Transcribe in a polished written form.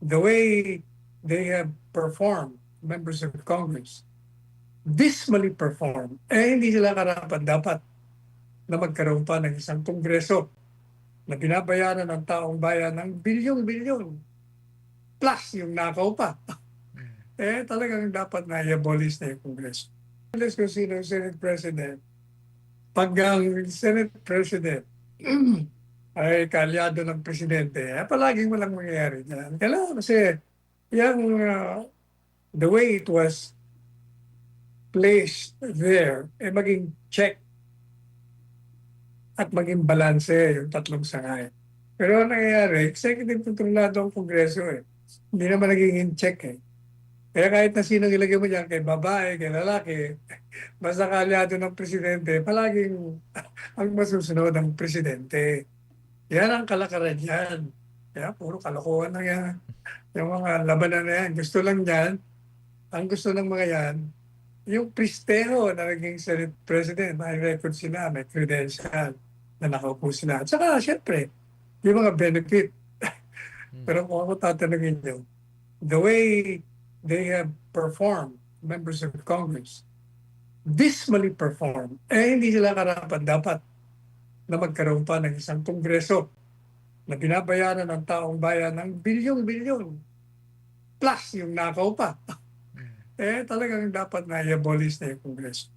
the way they have performed, members of Congress, dismally performed, hindi sila karapat dapat na magkaroon pa ng isang kongreso na binabayaran ng taong bayan ng bilyon-bilyon plus yung nakaw pa. Talagang dapat na i-abolish na yung kongreso. Let's kung sino yung Senate President. Pag ang Senate President ay kalyado ng presidente, palaging walang mangyayari dyan. Kailangan kasi yung, the way it was placed there, maging check at maging balanse yung tatlong sangay. Pero ang nangyayari, executive kontrolado ang kongreso Hindi naman naging in check Kaya kahit na sino ilagay mo dyan, kay babae, kay lalaki, basta kalyado ng presidente, palaging ang masusunod ang presidente. Yan ang kalakaran yan. Kaya puro kalokohan na yan. Yung mga labanan na yan. Gusto lang yan, ang gusto ng mga yan, yung pristero na naging Senate President, may record sila, may credential na nakaupo sila. At saka, syempre, yung mga benefit. Pero kung ako tatanungin nyo, the way they have performed, members of Congress, dismally performed, hindi sila karapat dapat na magkaroon pa ng isang kongreso na binabayaran ng taong bayan ng bilyon-bilyon plus yung nakaw pa. Talagang dapat na i-abolish na yung kongreso.